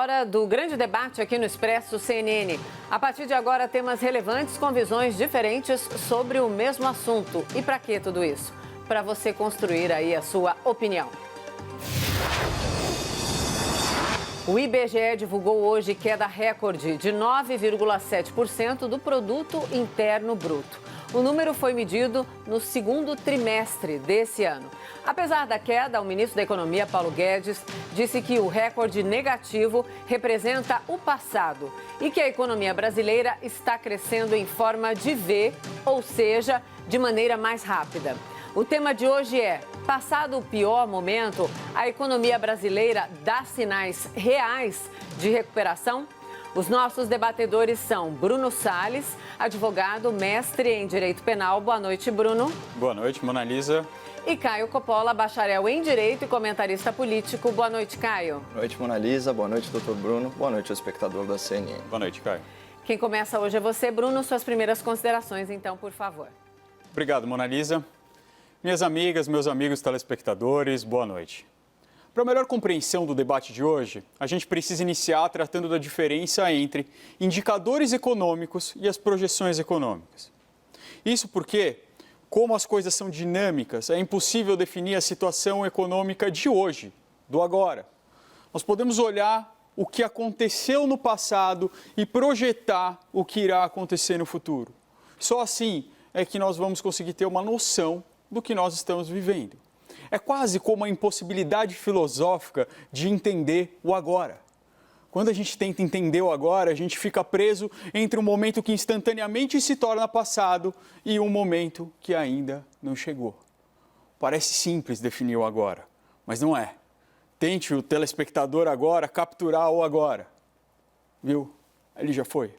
hora do grande debate aqui no Expresso CNN. A partir de agora, temas relevantes com visões diferentes sobre o mesmo assunto. E para que tudo isso? Para você construir aí a sua opinião. O IBGE divulgou hoje queda recorde de 9,7% do Produto Interno Bruto. O número foi medido no segundo trimestre desse ano. Apesar da queda, o ministro da Economia, Paulo Guedes, disse que o recorde negativo representa o passado e que a economia brasileira está crescendo em forma de V, ou seja, de maneira mais rápida. O tema de hoje é: passado o pior momento, a economia brasileira dá sinais reais de recuperação? Os nossos debatedores são Bruno Salles, advogado, mestre em Direito Penal. Boa noite, Bruno. Boa noite, Mona Lisa. E Caio Coppola, bacharel em Direito e comentarista político. Boa noite, Caio. Boa noite, Mona Lisa. Boa noite, doutor Bruno. Boa noite, ao espectador da CNN. Boa noite, Caio. Quem começa hoje é você, Bruno. Suas primeiras considerações, então, por favor. Obrigado, Mona Lisa. Minhas amigas, meus amigos telespectadores, boa noite. Para melhor compreensão do debate de hoje, a gente precisa iniciar tratando da diferença entre indicadores econômicos e as projeções econômicas. Isso porque, como as coisas são dinâmicas, é impossível definir a situação econômica de hoje, do agora. Nós podemos olhar o que aconteceu no passado e projetar o que irá acontecer no futuro. Só assim é que nós vamos conseguir ter uma noção do que nós estamos vivendo. É quase como a impossibilidade filosófica de entender o agora. Quando a gente tenta entender o agora, a gente fica preso entre um momento que instantaneamente se torna passado e um momento que ainda não chegou. Parece simples definir o agora, mas não é. Tente o telespectador agora capturar o agora. Viu? Ele já foi.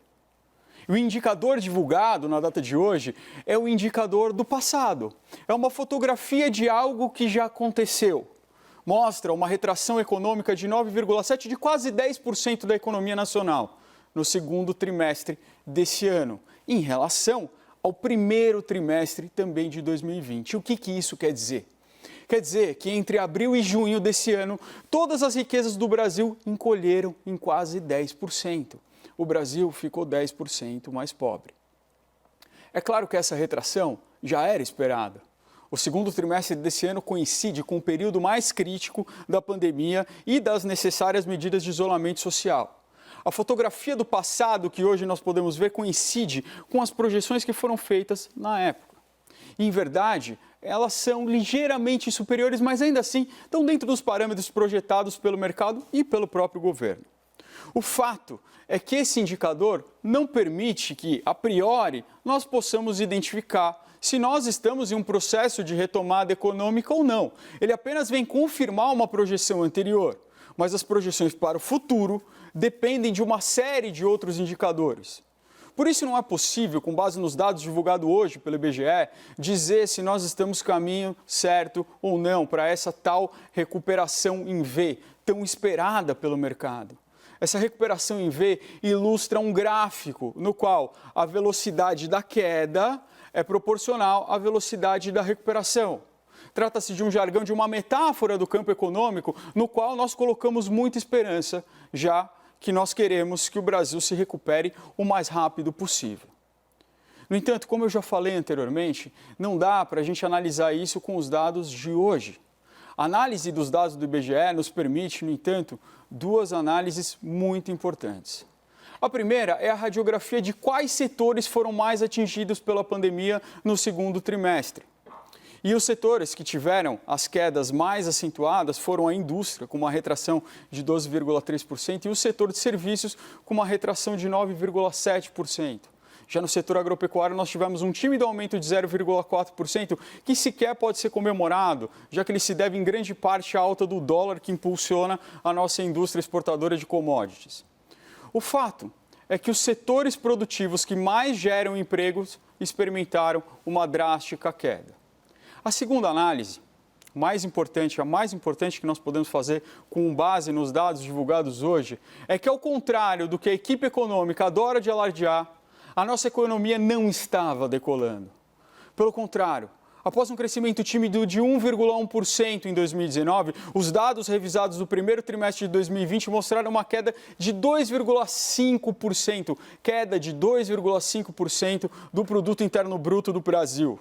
O indicador divulgado na data de hoje é o indicador do passado. É uma fotografia de algo que já aconteceu. Mostra uma retração econômica de 9,7% de quase 10% da economia nacional no segundo trimestre desse ano, em relação ao primeiro trimestre também de 2020. O que isso quer dizer? Quer dizer que entre abril e junho desse ano, todas as riquezas do Brasil encolheram em quase 10%. O Brasil ficou 10% mais pobre. É claro que essa retração já era esperada. O segundo trimestre desse ano coincide com o período mais crítico da pandemia e das necessárias medidas de isolamento social. A fotografia do passado que hoje nós podemos ver coincide com as projeções que foram feitas na época. E, em verdade, elas são ligeiramente superiores, mas ainda assim estão dentro dos parâmetros projetados pelo mercado e pelo próprio governo. O fato é que esse indicador não permite que, a priori, nós possamos identificar se nós estamos em um processo de retomada econômica ou não. Ele apenas vem confirmar uma projeção anterior, mas as projeções para o futuro dependem de uma série de outros indicadores. Por isso não é possível, com base nos dados divulgados hoje pelo IBGE, dizer se nós estamos caminho certo ou não para essa tal recuperação em V, tão esperada pelo mercado. Essa recuperação em V ilustra um gráfico no qual a velocidade da queda é proporcional à velocidade da recuperação. Trata-se de um jargão, de uma metáfora do campo econômico, no qual nós colocamos muita esperança, já que nós queremos que o Brasil se recupere o mais rápido possível. No entanto, como eu já falei anteriormente, não dá para a gente analisar isso com os dados de hoje. A análise dos dados do IBGE nos permite, no entanto, duas análises muito importantes. A primeira é a radiografia de quais setores foram mais atingidos pela pandemia no segundo trimestre. E os setores que tiveram as quedas mais acentuadas foram a indústria, com uma retração de 12,3%, e o setor de serviços, com uma retração de 9,7%. Já no setor agropecuário, nós tivemos um tímido aumento de 0,4%, que sequer pode ser comemorado, já que ele se deve em grande parte à alta do dólar que impulsiona a nossa indústria exportadora de commodities. O fato é que os setores produtivos que mais geram empregos experimentaram uma drástica queda. A segunda análise, a mais importante que nós podemos fazer com base nos dados divulgados hoje, é que, ao contrário do que a equipe econômica adora de alardear, a nossa economia não estava decolando. Pelo contrário, Após um crescimento tímido de 1,1% em 2019, os dados revisados do primeiro trimestre de 2020 mostraram uma queda de 2,5%, do Produto Interno Bruto do Brasil.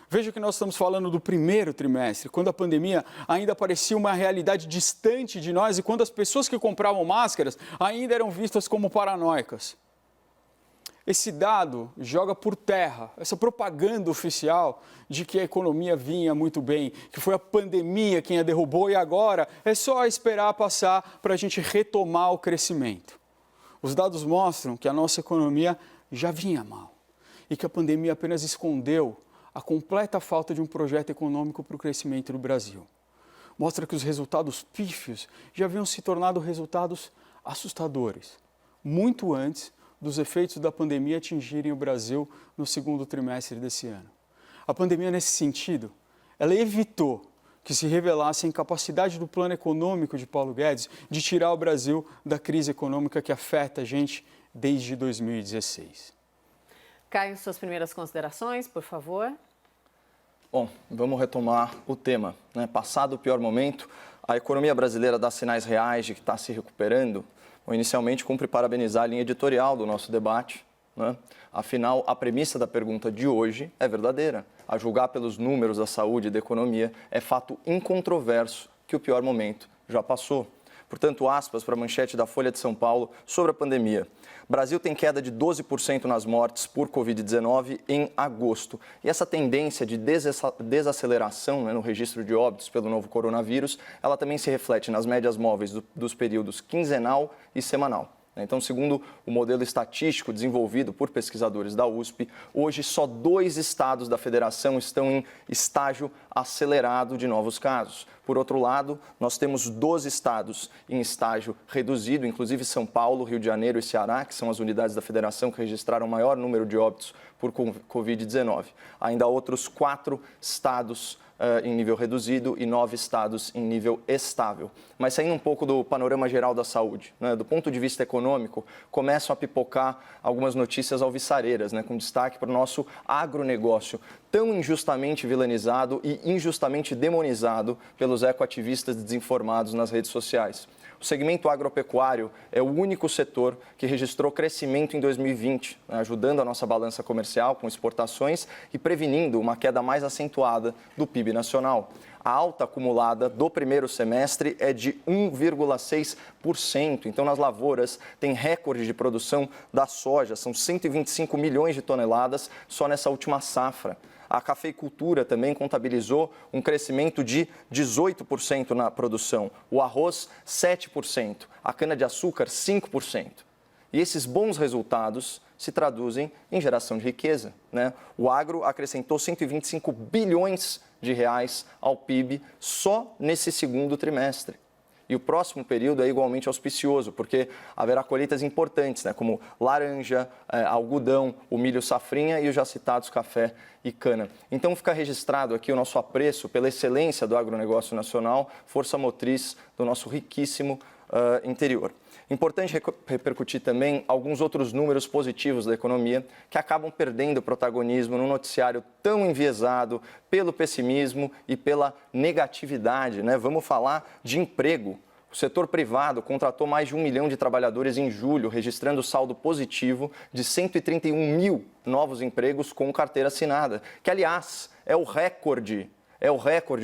Veja que nós estamos falando do primeiro trimestre, quando a pandemia ainda parecia uma realidade distante de nós e quando as pessoas que compravam máscaras ainda eram vistas como paranoicas. Esse dado joga por terra essa propaganda oficial de que a economia vinha muito bem, que foi a pandemia quem a derrubou e agora é só esperar passar para a gente retomar o crescimento. Os dados mostram que a nossa economia já vinha mal e que a pandemia apenas escondeu a completa falta de um projeto econômico para o crescimento do Brasil. Mostra que os resultados pífios já haviam se tornado resultados assustadores, muito antes dos efeitos da pandemia atingirem o Brasil no segundo trimestre desse ano. A pandemia, nesse sentido, ela evitou que se revelasse a incapacidade do plano econômico de Paulo Guedes de tirar o Brasil da crise econômica que afeta a gente desde 2016. Caio, suas primeiras considerações, por favor. Bom, vamos retomar o tema, né? Passado o pior momento, a economia brasileira dá sinais reais de que está se recuperando. Bom, inicialmente, cumpre parabenizar a linha editorial do nosso debate, né? Afinal, a premissa da pergunta de hoje é verdadeira. A julgar pelos números da saúde e da economia, é fato incontroverso que o pior momento já passou. Portanto, aspas para a manchete da Folha de São Paulo sobre a pandemia. Brasil tem queda de 12% nas mortes por Covid-19 em agosto. E essa tendência de desaceleração, né, no registro de óbitos pelo novo coronavírus, ela também se reflete nas médias móveis dos períodos quinzenal e semanal. Então, segundo o modelo estatístico desenvolvido por pesquisadores da USP, hoje só 2 estados da federação estão em estágio acelerado de novos casos. Por outro lado, nós temos 12 estados em estágio reduzido, inclusive São Paulo, Rio de Janeiro e Ceará, que são as unidades da federação que registraram o maior número de óbitos por Covid-19. Ainda há outros 4 estados em nível reduzido e 9 estados em nível estável. Mas saindo um pouco do panorama geral da saúde, né, do ponto de vista econômico, começam a pipocar algumas notícias alvissareiras, né, com destaque para o nosso agronegócio, tão injustamente vilanizado e injustamente demonizado pelos ecoativistas desinformados nas redes sociais. O segmento agropecuário é o único setor que registrou crescimento em 2020, né, ajudando a nossa balança comercial com exportações e prevenindo uma queda mais acentuada do PIB nacional. A alta acumulada do primeiro semestre é de 1,6%. Então, nas lavouras, tem recorde de produção da soja, são 125 milhões de toneladas só nessa última safra. A cafeicultura também contabilizou um crescimento de 18% na produção, o arroz 7%, a cana-de-açúcar 5%. E esses bons resultados se traduzem em geração de riqueza, né? O agro acrescentou 125 bilhões de reais ao PIB só nesse segundo trimestre. E o próximo período é igualmente auspicioso, porque haverá colheitas importantes, né, como laranja, algodão, o milho safrinha e os já citados café e cana. Então fica registrado aqui o nosso apreço pela excelência do agronegócio nacional, força motriz do nosso riquíssimo interior. Importante repercutir também alguns outros números positivos da economia que acabam perdendo protagonismo num noticiário tão enviesado pelo pessimismo e pela negatividade, né? Vamos falar de emprego. O setor privado contratou mais de 1 milhão de trabalhadores em julho, registrando saldo positivo de 131 mil novos empregos com carteira assinada, que, aliás, é o recorde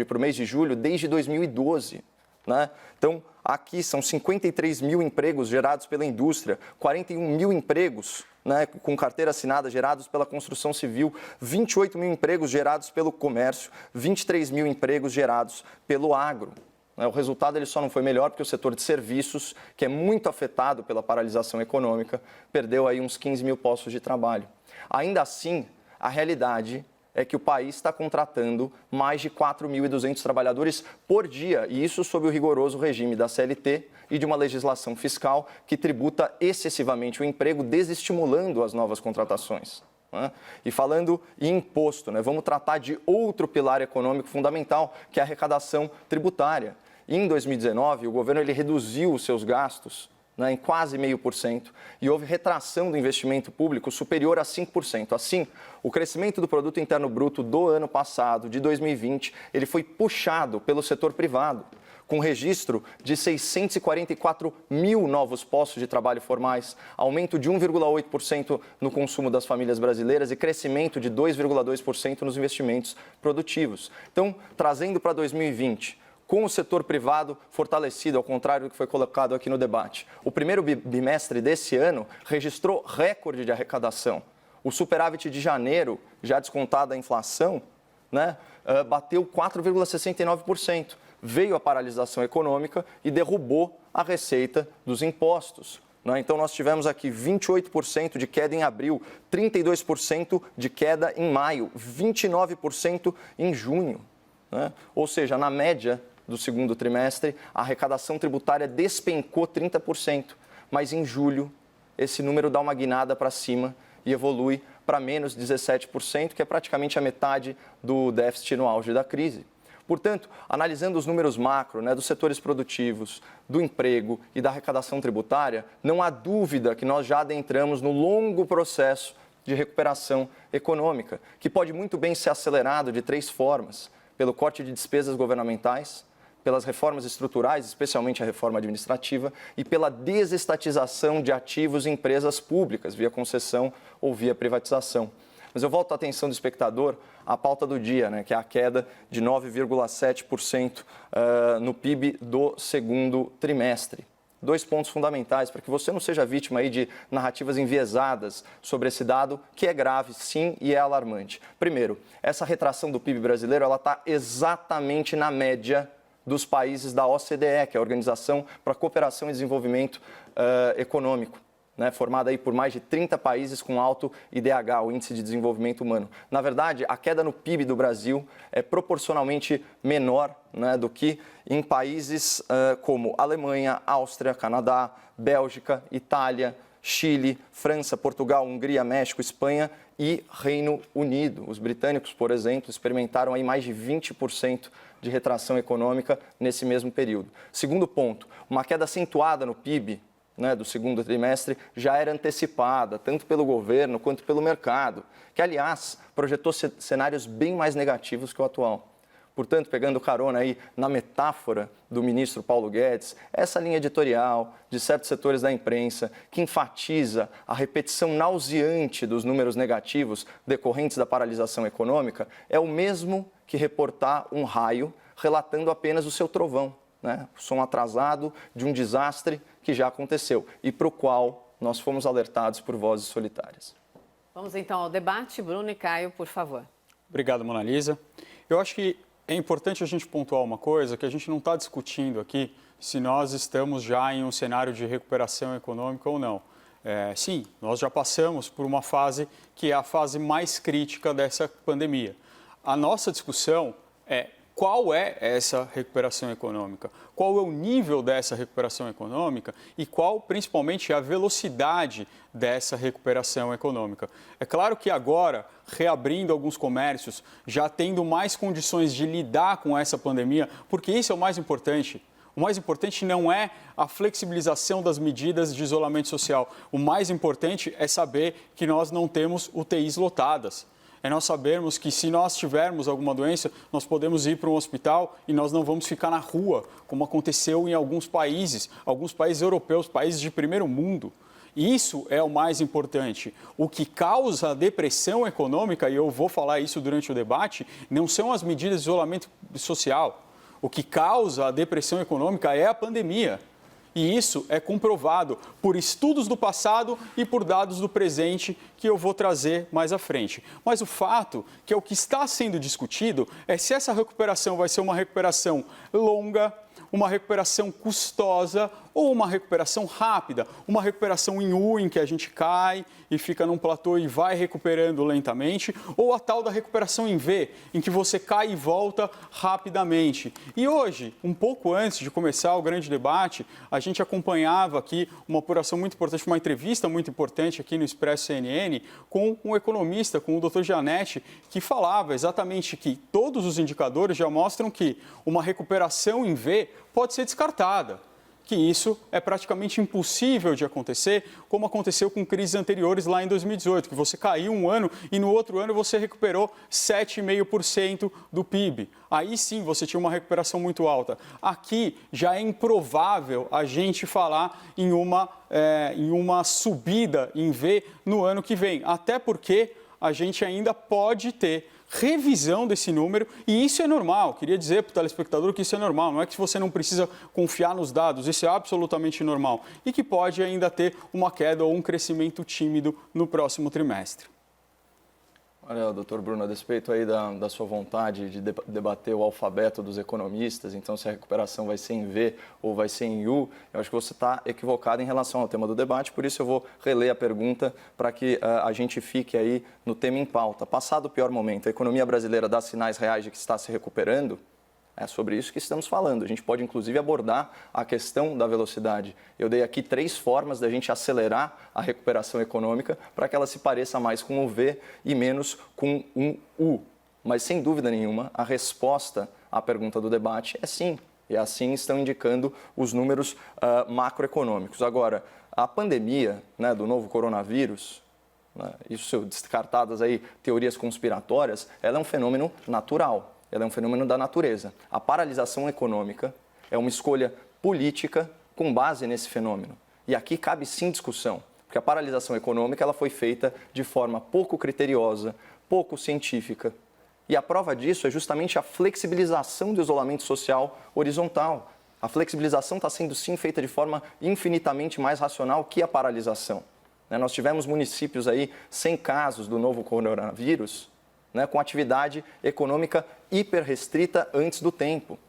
para o mês de julho desde 2012. Né? Então, aqui são 53 mil empregos gerados pela indústria, 41 mil empregos, né, com carteira assinada gerados pela construção civil, 28 mil empregos gerados pelo comércio, 23 mil empregos gerados pelo agro. O resultado ele só não foi melhor porque o setor de serviços, que é muito afetado pela paralisação econômica, perdeu aí uns 15 mil postos de trabalho. Ainda assim, a realidade é que o país está contratando mais de 4.200 trabalhadores por dia, e isso sob o rigoroso regime da CLT e de uma legislação fiscal que tributa excessivamente o emprego, desestimulando as novas contratações. Né? E falando em imposto, né, vamos tratar de outro pilar econômico fundamental, que é a arrecadação tributária. Em 2019, o governo ele reduziu os seus gastos né, em quase 0,5%, e houve retração do investimento público superior a 5%. Assim, o crescimento do produto interno bruto do ano passado, de 2020, ele foi puxado pelo setor privado, com registro de 644 mil novos postos de trabalho formais, aumento de 1,8% no consumo das famílias brasileiras e crescimento de 2,2% nos investimentos produtivos. Então, trazendo para 2020, com o setor privado fortalecido, ao contrário do que foi colocado aqui no debate. O primeiro bimestre desse ano registrou recorde de arrecadação. O superávit de janeiro, já descontada a inflação, né, bateu 4,69%. Veio a paralisação econômica e derrubou a receita dos impostos. Então, nós tivemos aqui 28% de queda em abril, 32% de queda em maio, 29% em junho. Ou seja, na média do segundo trimestre, a arrecadação tributária despencou 30%, mas em julho esse número dá uma guinada para cima e evolui para menos 17%, que é praticamente a metade do déficit no auge da crise. Portanto, analisando os números macro, dos setores produtivos, do emprego e da arrecadação tributária, não há dúvida que nós já adentramos no longo processo de recuperação econômica, que pode muito bem ser acelerado de 3 formas: pelo corte de despesas governamentais, pelas reformas estruturais, especialmente a reforma administrativa, e pela desestatização de ativos em empresas públicas, via concessão ou via privatização. Mas eu volto a atenção do espectador à pauta do dia, que é a queda de 9,7% no PIB do segundo trimestre. 2 pontos fundamentais para que você não seja vítima aí de narrativas enviesadas sobre esse dado, que é grave, sim, e é alarmante. Primeiro, essa retração do PIB brasileiro está exatamente na média dos países da OCDE, que é a Organização para a Cooperação e Desenvolvimento Econômico, formada aí por mais de 30 países com alto IDH, o Índice de Desenvolvimento Humano. Na verdade, a queda no PIB do Brasil é proporcionalmente menor do que em países como Alemanha, Áustria, Canadá, Bélgica, Itália, Chile, França, Portugal, Hungria, México, Espanha e Reino Unido. Os britânicos, por exemplo, experimentaram aí mais de 20% de retração econômica nesse mesmo período. Segundo ponto, uma queda acentuada no PIB do segundo trimestre já era antecipada, tanto pelo governo quanto pelo mercado, que, aliás, projetou cenários bem mais negativos que o atual. Portanto, pegando carona aí na metáfora do ministro Paulo Guedes, essa linha editorial de certos setores da imprensa que enfatiza a repetição nauseante dos números negativos decorrentes da paralisação econômica é o mesmo que reportar um raio relatando apenas o seu trovão, o som atrasado de um desastre que já aconteceu e para o qual nós fomos alertados por vozes solitárias. Vamos então ao debate. Bruno e Caio, por favor. Obrigado, Mona Lisa. Eu acho que é importante a gente pontuar uma coisa, que a gente não está discutindo aqui se nós estamos já em um cenário de recuperação econômica ou não. Sim, nós já passamos por uma fase que é a fase mais crítica dessa pandemia. A nossa discussão é qual é essa recuperação econômica, qual é o nível dessa recuperação econômica e qual, principalmente, é a velocidade dessa recuperação econômica. É claro que agora, reabrindo alguns comércios, já tendo mais condições de lidar com essa pandemia, porque isso é o mais importante. O mais importante não é a flexibilização das medidas de isolamento social. O mais importante é saber que nós não temos UTIs lotadas. É nós sabermos que se nós tivermos alguma doença, nós podemos ir para um hospital e nós não vamos ficar na rua, como aconteceu em alguns países europeus, países de primeiro mundo. E isso é o mais importante. O que causa a depressão econômica, e eu vou falar isso durante o debate, não são as medidas de isolamento social. O que causa a depressão econômica é a pandemia. E isso é comprovado por estudos do passado e por dados do presente que eu vou trazer mais à frente. Mas o fato que é o que está sendo discutido é se essa recuperação vai ser uma recuperação longa, uma recuperação custosa ou uma recuperação rápida, uma recuperação em U, em que a gente cai e fica num platô e vai recuperando lentamente, ou a tal da recuperação em V, em que você cai e volta rapidamente. E hoje, um pouco antes de começar o grande debate, a gente acompanhava aqui uma apuração muito importante, uma entrevista muito importante aqui no Expresso CNN com um economista, com o Dr. Gianetti, que falava exatamente que todos os indicadores já mostram que uma recuperação em V pode ser descartada, que isso é praticamente impossível de acontecer, como aconteceu com crises anteriores lá em 2018, que você caiu um ano e no outro ano você recuperou 7,5% do PIB. Aí sim você tinha uma recuperação muito alta. Aqui já é improvável a gente falar em uma subida em V no ano que vem, até porque a gente ainda pode ter revisão desse número, e isso é normal. Queria dizer para o telespectador que isso é normal, não é que você não precisa confiar nos dados, isso é absolutamente normal, e que pode ainda ter uma queda ou um crescimento tímido no próximo trimestre. Olha, doutor Bruno, a despeito aí da sua vontade de debater o alfabeto dos economistas, então se a recuperação vai ser em V ou vai ser em U, eu acho que você está equivocado em relação ao tema do debate, por isso eu vou reler a pergunta para que a gente fique aí no tema em pauta. Passado o pior momento, a economia brasileira dá sinais reais de que está se recuperando? É sobre isso que estamos falando. A gente pode, inclusive, abordar a questão da velocidade. Eu dei aqui 3 formas da gente acelerar a recuperação econômica para que ela se pareça mais com um V e menos com um U. Mas, sem dúvida nenhuma, a resposta à pergunta do debate é sim. E assim estão indicando os números macroeconômicos. Agora, a pandemia, né, do novo coronavírus, isso descartadas aí teorias conspiratórias, ela é um fenômeno natural. Ela é um fenômeno da natureza. A paralisação econômica é uma escolha política com base nesse fenômeno. E aqui cabe sim discussão, porque a paralisação econômica ela foi feita de forma pouco criteriosa, pouco científica. E a prova disso é justamente a flexibilização do isolamento social horizontal. A flexibilização está sendo sim feita de forma infinitamente mais racional que a paralisação. Nós tivemos municípios aí sem casos do novo coronavírus, com atividade econômica hiper restrita antes do tempo.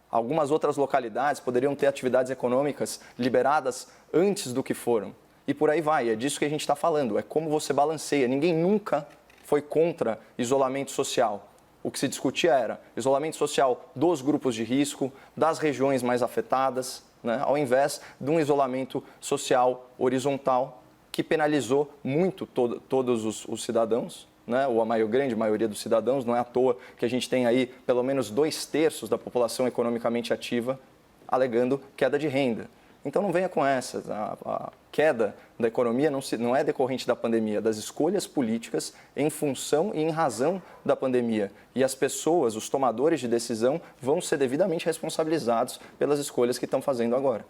Algumas outras localidades poderiam ter atividades econômicas liberadas antes do que foram. E por aí vai, é disso que a gente está falando, é como você balanceia. Ninguém nunca foi contra isolamento social. O que se discutia era isolamento social dos grupos de risco, das regiões mais afetadas, ao invés de um isolamento social horizontal que penalizou muito todos os cidadãos. Ou a grande maioria dos cidadãos, não é à toa que a gente tem aí pelo menos 2/3 da população economicamente ativa alegando queda de renda. Então não venha com essa, a queda da economia não é decorrente da pandemia, das escolhas políticas em função e em razão da pandemia. E as pessoas, os tomadores de decisão, vão ser devidamente responsabilizados pelas escolhas que estão fazendo agora.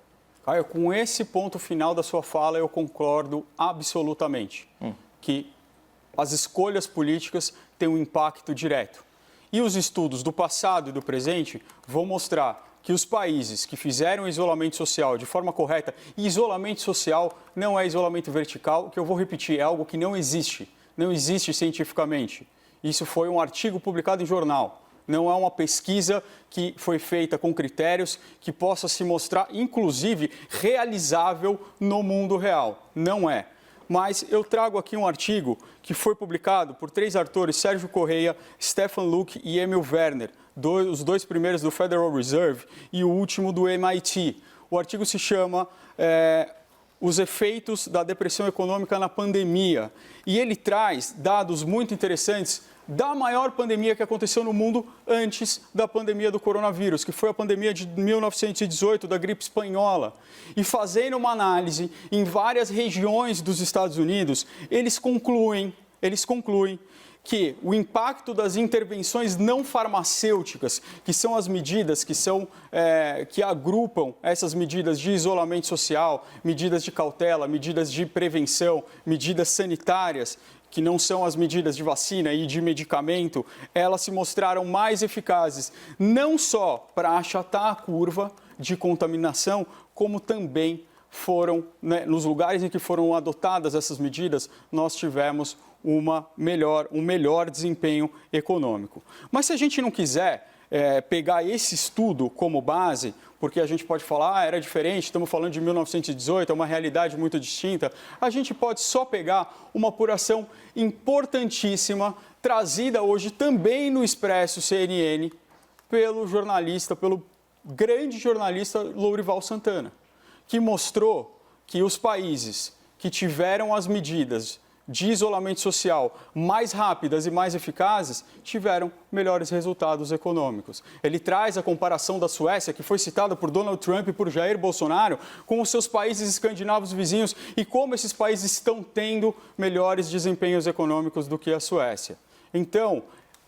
Caio, com esse ponto final da sua fala eu concordo absolutamente, que as escolhas políticas têm um impacto direto. E os estudos do passado e do presente vão mostrar que os países que fizeram isolamento social de forma correta, e isolamento social não é isolamento vertical, que eu vou repetir, é algo que não existe cientificamente. Isso foi um artigo publicado em jornal, não é uma pesquisa que foi feita com critérios que possa se mostrar, inclusive, realizável no mundo real. Não é. Mas eu trago aqui um artigo que foi publicado por 3 autores, Sérgio Correia, Stefan Luke e Emil Werner, os 2 primeiros do Federal Reserve e o último do MIT. O artigo se chama Os efeitos da depressão econômica na pandemia. E ele traz dados muito interessantes da maior pandemia que aconteceu no mundo antes da pandemia do coronavírus, que foi a pandemia de 1918, da gripe espanhola. E fazendo uma análise em várias regiões dos Estados Unidos, eles concluem que o impacto das intervenções não farmacêuticas, que são as medidas que agrupam essas medidas de isolamento social, medidas de cautela, medidas de prevenção, medidas sanitárias, que não são as medidas de vacina e de medicamento, elas se mostraram mais eficazes, não só para achatar a curva de contaminação, como também foram, nos lugares em que foram adotadas essas medidas, nós tivemos um melhor desempenho econômico. Mas se a gente não quiser pegar esse estudo como base, porque a gente pode falar, era diferente, estamos falando de 1918, é uma realidade muito distinta, a gente pode só pegar uma apuração importantíssima, trazida hoje também no Expresso CNN, pelo grande jornalista Lourival Santana, que mostrou que os países que tiveram as medidas de isolamento social mais rápidas e mais eficazes tiveram melhores resultados econômicos. Ele traz a comparação da Suécia, que foi citada por Donald Trump e por Jair Bolsonaro, com os seus países escandinavos vizinhos e como esses países estão tendo melhores desempenhos econômicos do que a Suécia. Então,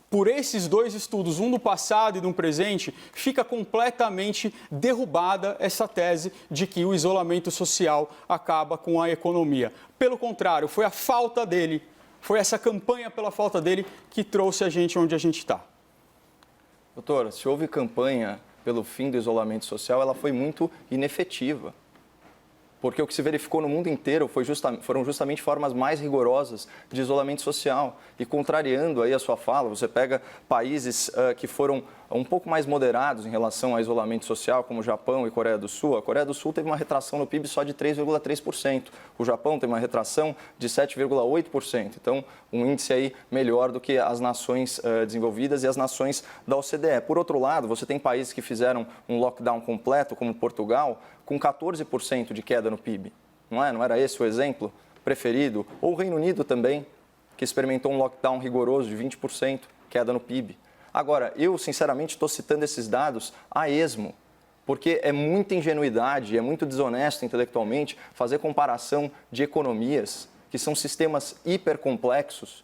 por esses dois estudos, um do passado e do presente, fica completamente derrubada essa tese de que o isolamento social acaba com a economia. Pelo contrário, foi a falta dele, foi essa campanha pela falta dele que trouxe a gente onde a gente está. Doutora, se houve campanha pelo fim do isolamento social, ela foi muito inefetiva. Porque o que se verificou no mundo inteiro foram justamente formas mais rigorosas de isolamento social. E contrariando aí a sua fala, você pega países que foram um pouco mais moderados em relação ao isolamento social, como o Japão e Coreia do Sul. A Coreia do Sul teve uma retração no PIB só de 3,3%. O Japão teve uma retração de 7,8%. Então, um índice aí melhor do que as nações desenvolvidas e as nações da OCDE. Por outro lado, você tem países que fizeram um lockdown completo, como Portugal, com 14% de queda no PIB. Não era esse o exemplo preferido? Ou o Reino Unido também, que experimentou um lockdown rigoroso de 20% queda no PIB. Agora, eu, sinceramente, estou citando esses dados a esmo, porque é muita ingenuidade, é muito desonesto intelectualmente fazer comparação de economias, que são sistemas hipercomplexos,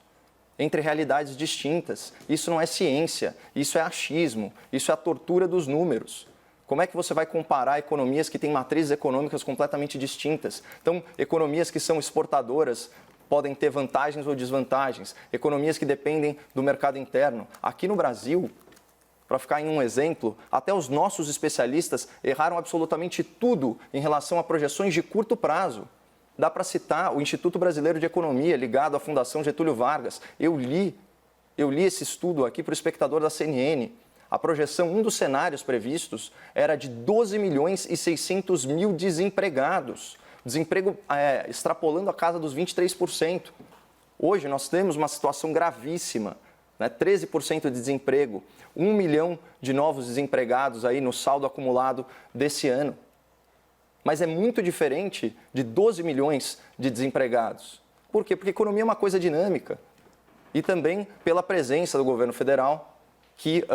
entre realidades distintas. Isso não é ciência, isso é achismo, isso é a tortura dos números. Como é que você vai comparar economias que têm matrizes econômicas completamente distintas? Então, economias que são exportadoras podem ter vantagens ou desvantagens. Economias que dependem do mercado interno. Aqui no Brasil, para ficar em um exemplo, até os nossos especialistas erraram absolutamente tudo em relação a projeções de curto prazo. Dá para citar o Instituto Brasileiro de Economia, ligado à Fundação Getúlio Vargas. Eu li esse estudo aqui para o espectador da CNN. A projeção, um dos cenários previstos, era de 12 milhões e 600 mil desempregados. Desemprego extrapolando a casa dos 23%. Hoje nós temos uma situação gravíssima, né? 13% de desemprego, 1 milhão de novos desempregados aí no saldo acumulado desse ano. Mas é muito diferente de 12 milhões de desempregados. Por quê? Porque a economia é uma coisa dinâmica. E também pela presença do governo federal, que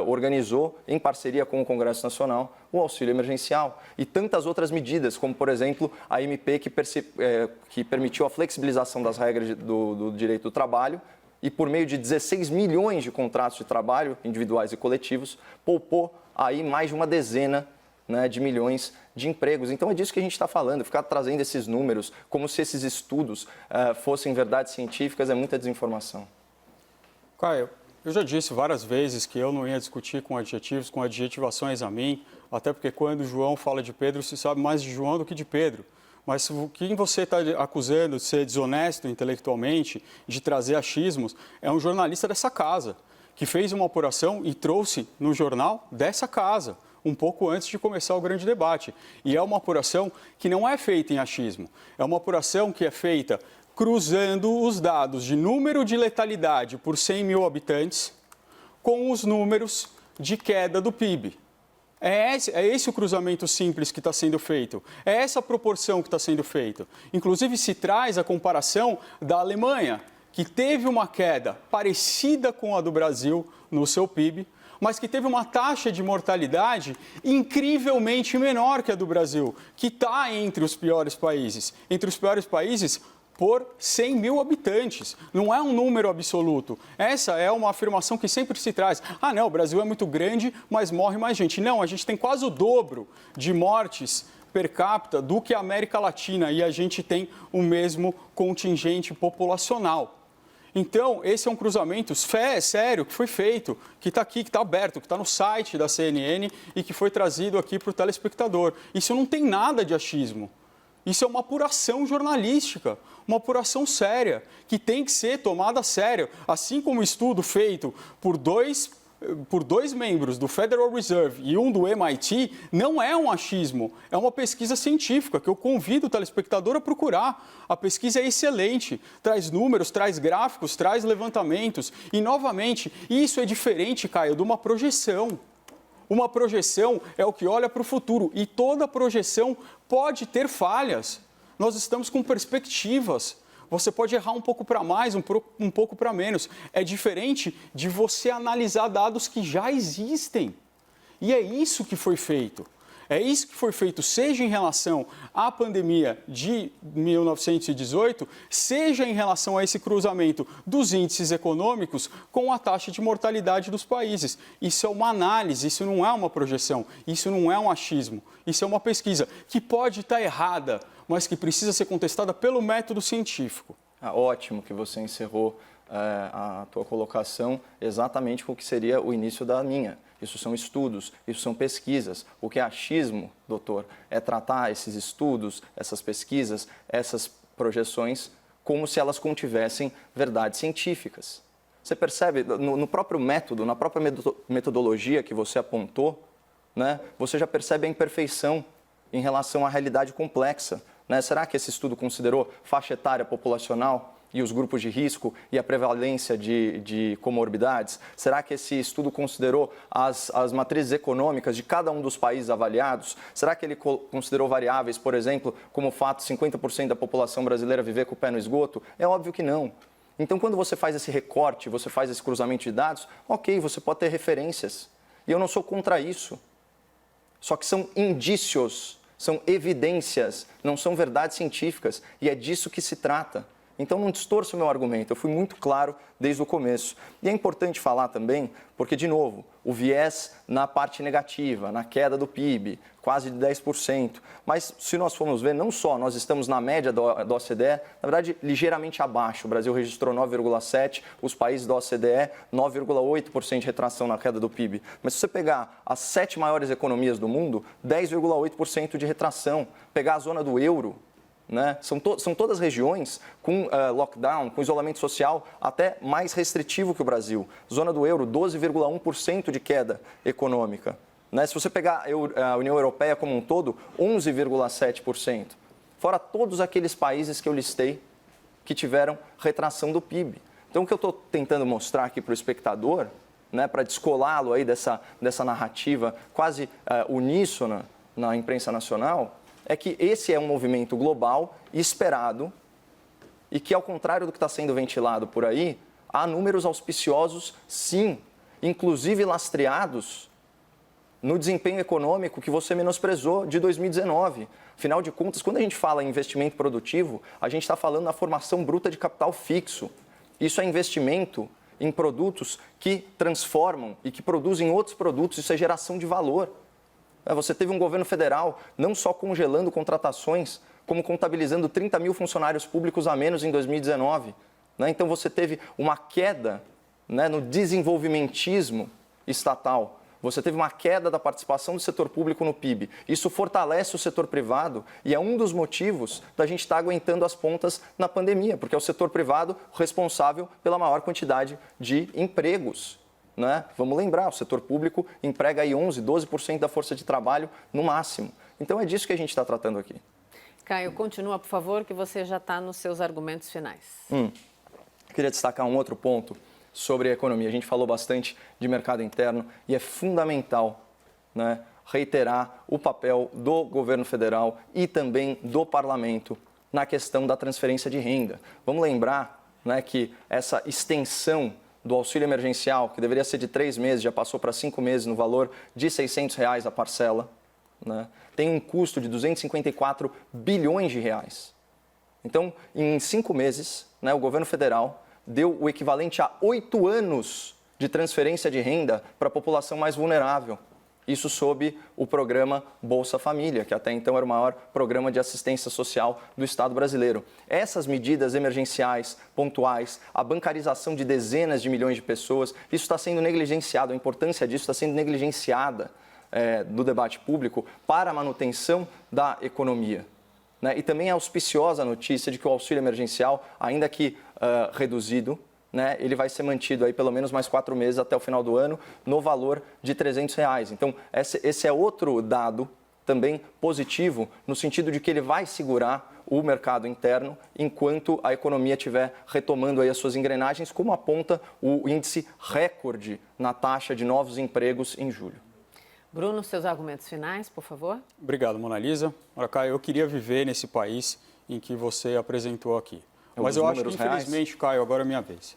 organizou, em parceria com o Congresso Nacional, o auxílio emergencial e tantas outras medidas, como, por exemplo, a MP que permitiu a flexibilização das regras do direito do trabalho e, por meio de 16 milhões de contratos de trabalho, individuais e coletivos, poupou aí mais de uma dezena, né, de milhões de empregos. Então, é disso que a gente está falando. Ficar trazendo esses números como se esses estudos fossem verdades científicas é muita desinformação. Caio, eu já disse várias vezes que eu não ia discutir com adjetivos, com adjetivações a mim, até porque quando João fala de Pedro, se sabe mais de João do que de Pedro. Mas quem você está acusando de ser desonesto intelectualmente, de trazer achismos, é um jornalista dessa casa, que fez uma apuração e trouxe no jornal dessa casa, um pouco antes de começar o grande debate. E é uma apuração que não é feita em achismo, é uma apuração que é feita cruzando os dados de número de letalidade por 100 mil habitantes com os números de queda do PIB. É esse o cruzamento simples que está sendo feito. É essa a proporção que está sendo feita. Inclusive, se traz a comparação da Alemanha, que teve uma queda parecida com a do Brasil no seu PIB, mas que teve uma taxa de mortalidade incrivelmente menor que a do Brasil, que está entre os piores países. Entre os piores países por 100 mil habitantes. Não é um número absoluto. Essa é uma afirmação que sempre se traz. Ah, não, o Brasil é muito grande, mas morre mais gente. Não, a gente tem quase o dobro de mortes per capita do que a América Latina e a gente tem o mesmo contingente populacional. Então, esse é um cruzamento sério que foi feito, que está aqui, que está aberto, que está no site da CNN e que foi trazido aqui para o telespectador. Isso não tem nada de achismo. Isso é uma apuração jornalística, uma apuração séria, que tem que ser tomada a sério. Assim como o estudo feito por dois membros do Federal Reserve e um do MIT, não é um achismo, é uma pesquisa científica que eu convido o telespectador a procurar. A pesquisa é excelente, traz números, traz gráficos, traz levantamentos. E, novamente, isso é diferente, Caio, de uma projeção. Uma projeção é o que olha para o futuro e toda projeção pode ter falhas. Nós estamos com perspectivas. você pode errar um pouco para mais, um pouco para menos. É diferente de você analisar dados que já existem. E é isso que foi feito. É isso que foi feito, seja em relação à pandemia de 1918, seja em relação a esse cruzamento dos índices econômicos com a taxa de mortalidade dos países. Isso é uma análise, isso não é uma projeção, isso não é um achismo, isso é uma pesquisa que pode estar errada, mas que precisa ser contestada pelo método científico. Ótimo que você encerrou a tua colocação exatamente com o que seria o início da minha. Isso são estudos, isso são pesquisas. O que é achismo, doutor, é tratar esses estudos, essas pesquisas, essas projeções como se elas contivessem verdades científicas. Você percebe, no próprio método, na própria metodologia que você apontou, né, você já percebe a imperfeição em relação à realidade complexa. Né? Será que esse estudo considerou faixa etária populacional e os grupos de risco e a prevalência de comorbidades? Será que esse estudo considerou as matrizes econômicas de cada um dos países avaliados? Será que ele considerou variáveis, por exemplo, como o fato de 50% da população brasileira viver com o pé no esgoto? É óbvio que não. Então, quando você faz esse recorte, você faz esse cruzamento de dados, ok, você pode ter referências. E eu não sou contra isso. Só que são indícios, são evidências, não são verdades científicas. E é disso que se trata. Então, não distorça o meu argumento, eu fui muito claro desde o começo. E é importante falar também, porque, de novo, o viés na parte negativa, na queda do PIB, quase de 10%. Mas, se nós formos ver, não só nós estamos na média da OCDE, na verdade, ligeiramente abaixo. O Brasil registrou 9,7%, os países da OCDE, 9,8% de retração na queda do PIB. Mas, se você pegar as 7 maiores economias do mundo, 10,8% de retração. Pegar a zona do euro, né? São todas regiões com lockdown, com isolamento social até mais restritivo que o Brasil. Zona do euro, 12,1% de queda econômica. Né? Se você pegar a União Europeia como um todo, 11,7%. Fora todos aqueles países que eu listei que tiveram retração do PIB. Então, o que eu estou tentando mostrar aqui para o espectador, né, para descolá-lo aí dessa narrativa quase uníssona na imprensa nacional, é que esse é um movimento global esperado e que, ao contrário do que está sendo ventilado por aí, há números auspiciosos, sim, inclusive lastreados no desempenho econômico que você menosprezou de 2019. Afinal de contas, quando a gente fala em investimento produtivo, a gente está falando na formação bruta de capital fixo. Isso é investimento em produtos que transformam e que produzem outros produtos, isso é geração de valor. Você teve um governo federal não só congelando contratações, como contabilizando 30 mil funcionários públicos a menos em 2019. Então, você teve uma queda, né, no desenvolvimentismo estatal. Você teve uma queda da participação do setor público no PIB. Isso fortalece o setor privado e é um dos motivos da gente estar aguentando as pontas na pandemia, porque é o setor privado responsável pela maior quantidade de empregos. Né? Vamos lembrar, o setor público emprega aí 11%, 12% da força de trabalho no máximo. Então é disso que a gente está tratando aqui. Caio, continua, por favor, que você já está nos seus argumentos finais. Queria destacar um outro ponto sobre a economia. A gente falou bastante de mercado interno e é fundamental, né, reiterar o papel do governo federal e também do parlamento na questão da transferência de renda. Vamos lembrar, né, que essa extensão do auxílio emergencial, que deveria ser de 3 meses, já passou para 5 meses no valor de R$ 600 a parcela, né? Tem um custo de 254 bilhões de reais. Então, em 5 meses, né, o governo federal deu o equivalente a 8 anos de transferência de renda para a população mais vulnerável. Isso sob o programa Bolsa Família, que até então era o maior programa de assistência social do Estado brasileiro. Essas medidas emergenciais, pontuais, a bancarização de dezenas de milhões de pessoas, isso está sendo negligenciado, a importância disso está sendo negligenciada do debate público para a manutenção da economia. Né? E também é auspiciosa a notícia de que o auxílio emergencial, ainda que reduzido, né, ele vai ser mantido aí pelo menos mais 4 meses até o final do ano no valor de R$ 300. Então, esse é outro dado também positivo no sentido de que ele vai segurar o mercado interno enquanto a economia estiver retomando aí as suas engrenagens, como aponta o índice recorde na taxa de novos empregos em julho. Bruno, seus argumentos finais, por favor. Obrigado, Mona Lisa. Olha, Caio, eu queria viver nesse país em que você apresentou aqui. Mas eu acho que, infelizmente, Caio, agora é minha vez.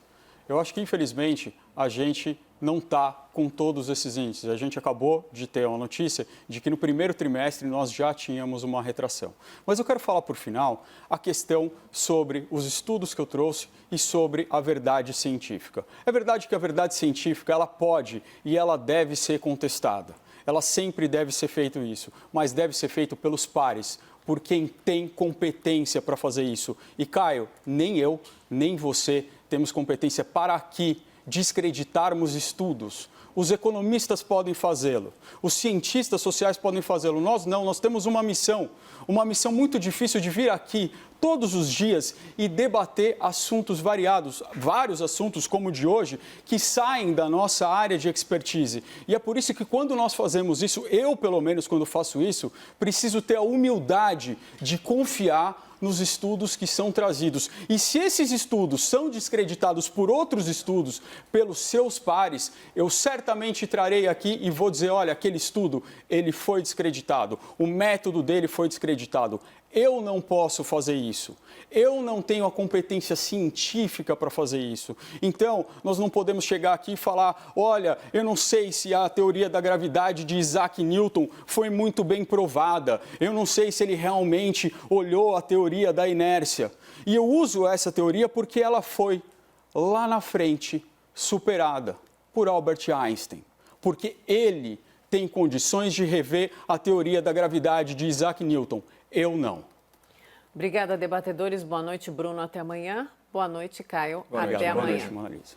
Eu acho que, infelizmente, a gente não está com todos esses índices. A gente acabou de ter uma notícia de que no primeiro trimestre nós já tínhamos uma retração. Mas eu quero falar, por final, a questão sobre os estudos que eu trouxe e sobre a verdade científica. É verdade que a verdade científica, ela pode e ela deve ser contestada. Ela sempre deve ser feito isso, mas deve ser feito pelos pares, por quem tem competência para fazer isso. E, Caio, nem eu, nem você temos competência para aqui descreditarmos estudos. Os economistas podem fazê-lo, os cientistas sociais podem fazê-lo. Nós não, nós temos uma missão muito difícil de vir aqui todos os dias e debater assuntos variados, vários assuntos como o de hoje, que saem da nossa área de expertise. E é por isso que quando nós fazemos isso, eu pelo menos quando faço isso, preciso ter a humildade de confiar nos estudos que são trazidos. E se esses estudos são descreditados por outros estudos, pelos seus pares, eu certamente trarei aqui e vou dizer, olha, aquele estudo, ele foi descreditado, o método dele foi descreditado. Eu não posso fazer isso. Eu não tenho a competência científica para fazer isso. Então, nós não podemos chegar aqui e falar, olha, eu não sei se a teoria da gravidade de Isaac Newton foi muito bem provada. Eu não sei se ele realmente olhou a teoria da inércia. E eu uso essa teoria porque ela foi, lá na frente, superada por Albert Einstein. Porque ele tem condições de rever a teoria da gravidade de Isaac Newton. Eu não. Obrigada, debatedores. Boa noite, Bruno. Até amanhã. Boa noite, Caio. Até amanhã. Boa noite, Marisa.